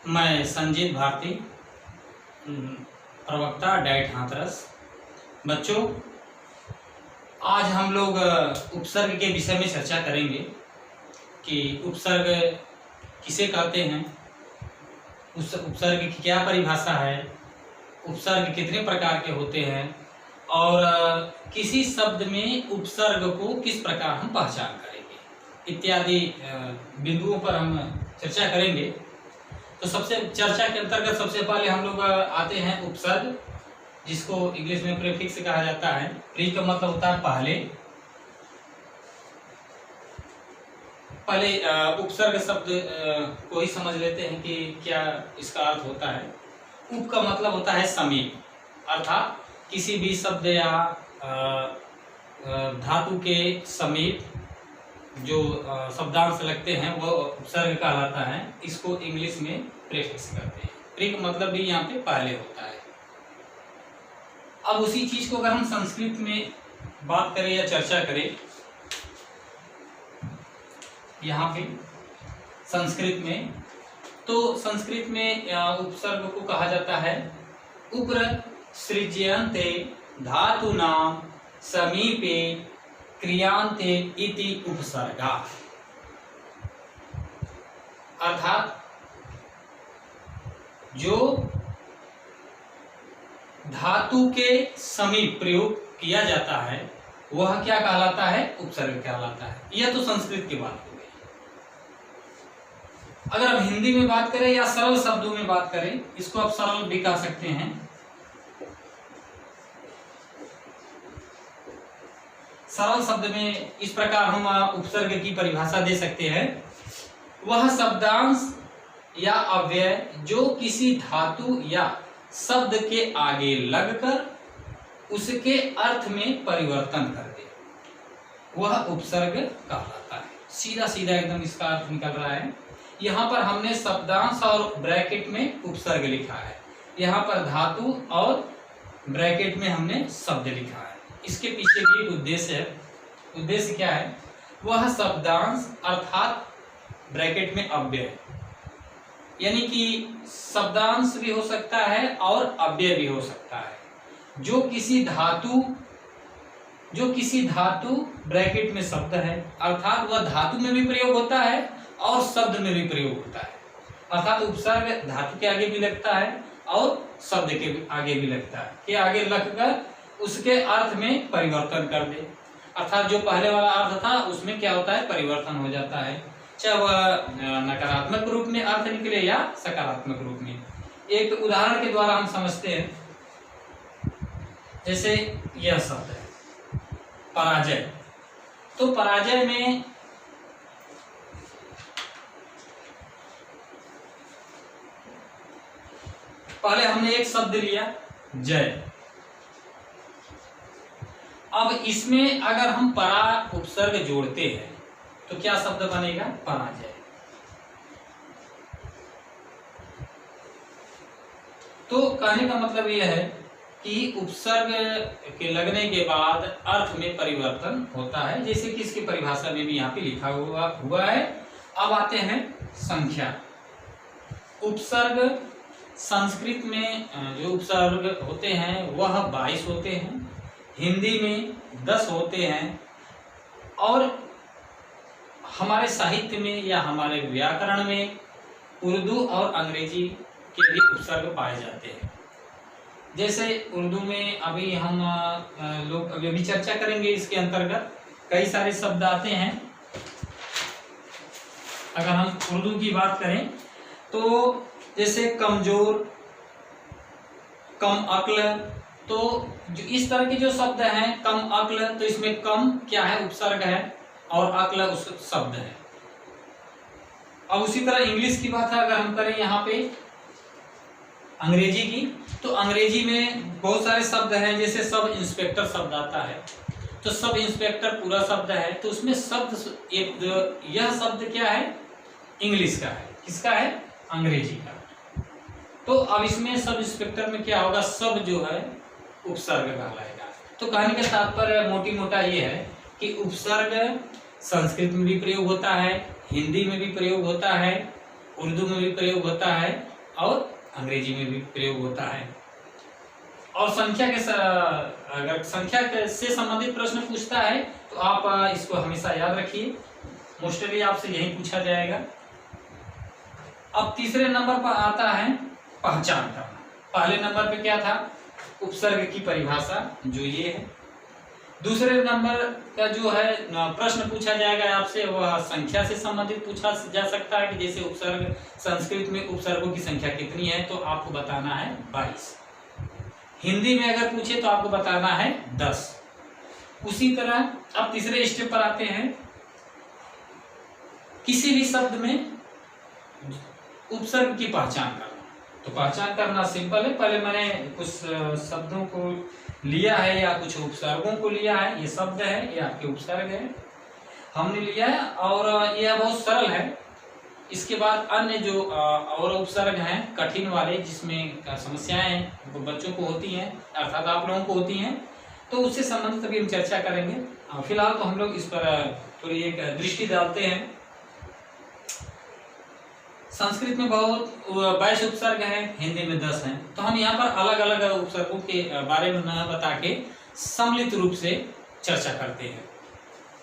मैं संजीत भारती, प्रवक्ता डाइट हाथरस। बच्चों, आज हम लोग उपसर्ग के विषय में चर्चा करेंगे कि उपसर्ग किसे कहते हैं, उस उपसर्ग की क्या परिभाषा है, उपसर्ग कितने प्रकार के होते हैं और किसी शब्द में उपसर्ग को किस प्रकार हम पहचान करेंगे इत्यादि बिंदुओं पर हम चर्चा करेंगे। तो सबसे चर्चा के अंतर्गत सबसे पहले हम लोग आते हैं उपसर्ग, जिसको इंग्लिश में प्रीफिक्स कहा जाता है। प्री का मतलब होता है पहले उपसर्ग शब्द को ही समझ लेते हैं कि क्या इसका अर्थ होता है। उप का मतलब होता है समीप, अर्थात किसी भी शब्द या धातु के समीप जो शब्दांश लगते हैं वो उपसर्ग कहलाता है। इसको इंग्लिश में प्रीफिक्स कहते हैं। प्री का मतलब भी यहाँ पे पहले होता है। अब उसी चीज को अगर हम संस्कृत में बात करें या चर्चा करें, यहाँ पे संस्कृत में, तो संस्कृत में उपसर्ग को कहा जाता है उप्र सृज्यन्ते धातूनां समीपे क्रियांते इति उपसर्गा, अर्थात जो धातु के समीप प्रयोग किया जाता है वह क्या कहलाता है, उपसर्ग कहलाता है। यह तो संस्कृत की बात हो गई। अगर अब हिंदी में बात करें या सरल शब्दों में बात करें, इसको आप सरल भी कह सकते हैं। सरल शब्द में इस प्रकार हम उपसर्ग की परिभाषा दे सकते हैं, वह शब्दांश या अव्यय जो किसी धातु या शब्द के आगे लगकर उसके अर्थ में परिवर्तन कर दे, वह उपसर्ग कहलाता है। सीधा सीधा एकदम इसका अर्थ निकल रहा है। यहाँ पर हमने शब्दांश और ब्रैकेट में उपसर्ग लिखा है, यहाँ पर धातु और ब्रैकेट में हमने शब्द लिखा है। इसके पीछे भी एक उद्देश्य है। उद्देश्य क्या है, वह शब्दांश अर्थात ब्रैकेट में अव्यय, यानी कि शब्दांश भी हो सकता है और अव्यय भी हो सकता है, जो किसी धातु ब्रैकेट में शब्द है, अर्थात वह धातु में भी प्रयोग होता है और शब्द में भी प्रयोग होता है। अर्थात उपसर्ग धातु के आगे भी लगता है और शब्द के आगे भी लगता है, के आगे लगकर उसके अर्थ में परिवर्तन कर दे। अर्थात जो पहले वाला अर्थ था उसमें क्या होता है, परिवर्तन हो जाता है, चाहे वह नकारात्मक रूप में अर्थ निकले या सकारात्मक रूप में। एक उदाहरण के द्वारा हम समझते हैं। जैसे यह शब्द है पराजय, तो पराजय में पहले हमने एक शब्द लिया जय। अब इसमें अगर हम परा उपसर्ग जोड़ते हैं तो क्या शब्द बनेगा, पराजय। तो कहने का मतलब यह है कि उपसर्ग के लगने के बाद अर्थ में परिवर्तन होता है, जैसे कि इसकी परिभाषा में भी यहाँ पे लिखा हुआ है। अब आते हैं संख्या। उपसर्ग संस्कृत में जो उपसर्ग होते हैं वह 22 होते हैं, हिंदी में 10 होते हैं और हमारे साहित्य में या हमारे व्याकरण में उर्दू और अंग्रेजी के भी उपसर्ग पाए जाते हैं। जैसे उर्दू में अभी हम लोग अभी चर्चा करेंगे, इसके अंतर्गत कई सारे शब्द आते हैं। अगर हम उर्दू की बात करें तो जैसे कमजोर, कम अक्ल, तो जो इस तरह के जो शब्द हैं, कम अक्ल, तो इसमें कम क्या है, उपसर्ग है और अक्ल उस शब्द है। अब उसी तरह इंग्लिश की बात है, अगर हम करें यहाँ पे अंग्रेजी की, तो अंग्रेजी में बहुत सारे शब्द हैं। जैसे सब इंस्पेक्टर शब्द आता है, तो सब इंस्पेक्टर पूरा शब्द है, तो उसमें शब्द यह शब्द क्या है, इंग्लिश का है। किसका है, अंग्रेजी का। तो अब इसमें सब इंस्पेक्टर में क्या होगा, सब जो है उपसर्ग कहलाएगा। तो कहने का तात्पर्य मोटी मोटा ये है कि उपसर्ग संस्कृत में भी प्रयोग होता है, हिंदी में भी प्रयोग होता है, उर्दू में भी प्रयोग होता है और अंग्रेजी में भी प्रयोग होता है। और संख्या के अगर संख्या से संबंधित प्रश्न पूछता है तो आप इसको हमेशा याद रखिए, मोस्टली आपसे यही पूछा जाएगा। अब तीसरे नंबर पर आता है पहचान करना। पहले नंबर पे क्या था? उपसर्ग की परिभाषा, जो ये है। दूसरे नंबर का जो है प्रश्न पूछा जाएगा आपसे, वह संख्या से संबंधित पूछा जा सकता है कि जैसे उपसर्ग, संस्कृत में उपसर्गों की संख्या कितनी है, तो आपको बताना है 22। हिंदी में अगर पूछे तो आपको बताना है 10। उसी तरह अब तीसरे स्टेप पर आते हैं, किसी भी शब्द में उपसर्ग की पहचान करना। तो पहचान करना सिंपल है, पहले मैंने कुछ शब्दों को लिया है या कुछ उपसर्गों को लिया है, ये शब्द है, ये आपके उपसर्ग है, हमने लिया है और यह बहुत सरल है। इसके बाद अन्य जो और उपसर्ग हैं कठिन वाले, जिसमें समस्याएं वो बच्चों को होती हैं, अर्थात आप लोगों को होती हैं, तो उससे संबंधित अभी हम चर्चा करेंगे। फिलहाल तो हम लोग इस पर थोड़ी एक दृष्टि डालते हैं। संस्कृत में बहुत 22 उपसर्ग हैं, हिंदी में 10 हैं, तो हम यहाँ पर अलग अलग उपसर्गों के बारे में न बता के सम्मिलित रूप से चर्चा करते हैं।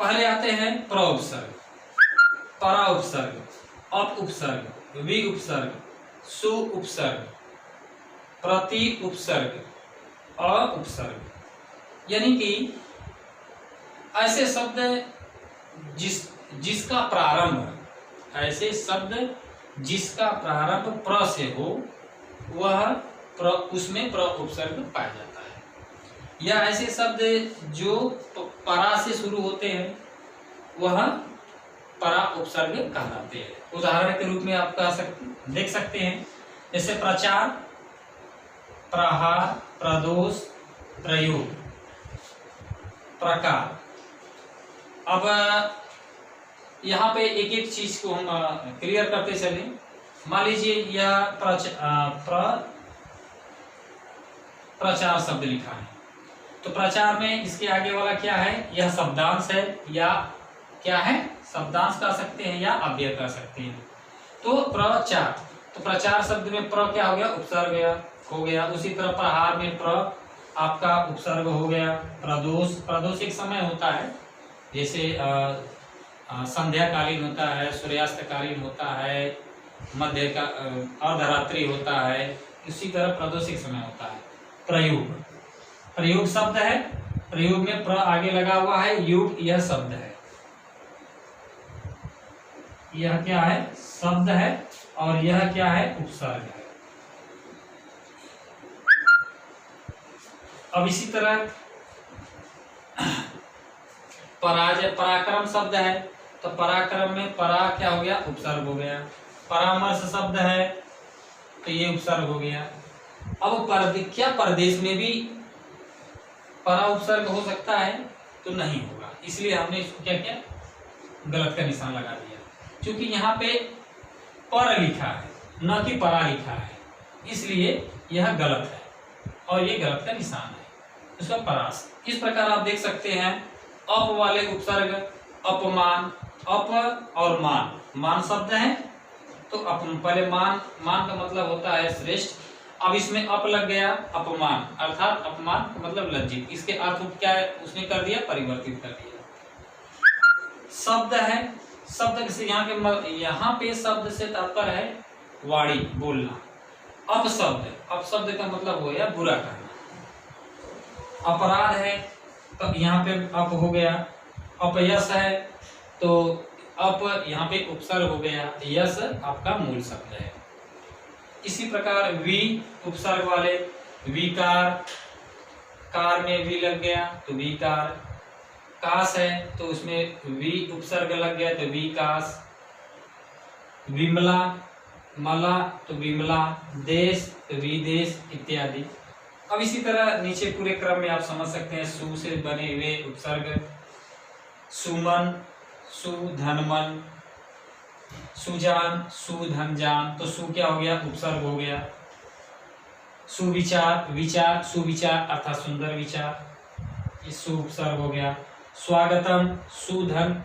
पहले आते हैं प्र उपसर्ग, परा उपसर्ग, अप उपसर्ग, वि उपसर्ग, सु उपसर्ग, प्रति उपसर्ग, अ उपसर्ग। यानी कि ऐसे शब्द जिसका प्रारंभ, ऐसे शब्द जिसका प्रारंभ प्र से हो, वह उसमें प्र उपसर्ग पाया जाता है। या ऐसे शब्द जो परा से शुरू होते हैं, वह परा उपसर्ग कहलाते हैं। उदाहरण के रूप में आप देख सकते हैं, जैसे प्रचार, प्रहार, प्रदोष, प्रयोग, प्रकार। अब यहाँ पे एक एक चीज को हम क्लियर करते चले। मान लीजिए यह प्रचार शब्द लिखा है, तो प्रचार में इसके आगे वाला क्या है? यह शब्दांश है, या क्या है? शब्दांश कह सकते हैं या अव्यय कह सकते हैं। तो प्रचार, तो प्रचार शब्द में प्र क्या हो गया? उपसर्ग हो गया। उसी तरह प्रहार में प्र आपका उपसर्ग हो गया। प्रदोष, प्रदोष एक समय होता है, जैसे संध्या कालीन होता है, सूर्यास्त कालीन होता है, मध्य का अर्धरात्रि होता है, इसी तरह प्रदोष एक समय होता है। प्रयोग, प्रयोग शब्द है, प्रयोग में प्र आगे लगा हुआ है, योग यह शब्द है, यह क्या है? शब्द है, और यह क्या है? उपसर्ग है। अब इसी तरह पराक्रम शब्द है, तो पराक्रम में परा क्या हो गया? उपसर्ग हो गया। परामर्श शब्द है, तो ये उपसर्ग हो गया। अब क्या परदेश में भी परा उपसर्ग हो सकता है? तो नहीं होगा, इसलिए हमने इसको क्या किया? गलत का निशान लगा दिया, क्योंकि यहाँ पे पर लिखा है, न कि परा लिखा है, इसलिए यह गलत है और ये गलत का निशान है, इसका परास। इस प्रकार आप देख सकते हैं अप वाले उपसर्ग, अपमान, अप और मान, मान शब्द है, तो पहले मान का मतलब होता है श्रेष्ठ। अब इसमें अप लग गया, अपमान, अर्थात अपमान का मतलब लज्जित। इसके अर्थ क्या है? उसने कर दिया, परिवर्तित कर दिया। शब्द है, शब्द से यहाँ पे शब्द से तात्पर्य है वाणी, बोलना। अपशब्द का मतलब हो गया बुरा करना। अपराध है, तो यहाँ पे अप हो गया। अपयश है, तो अप यहाँ पे उपसर्ग हो गया, यश आपका मूल शब्द है। इसी प्रकार वी उपसर्ग वाले, विकार, कार में वी लग गया तो विकार। काश है, तो उसमें वी उपसर्ग लग गया तो विकास। विमला, मला तो विमला, देश तो विदेश इत्यादि। अब इसी तरह नीचे पूरे क्रम में आप समझ सकते हैं, सु से बने हुए उपसर्ग, सुमन, सुधनमन, सुजान, सुधनजान, तो सु क्या हो गया? उपसर्ग हो गया। सुविचार, विचार, सुविचार अर्थात सुंदर विचार। ये सु उपसर्ग हो गया। स्वागतम, सुधन।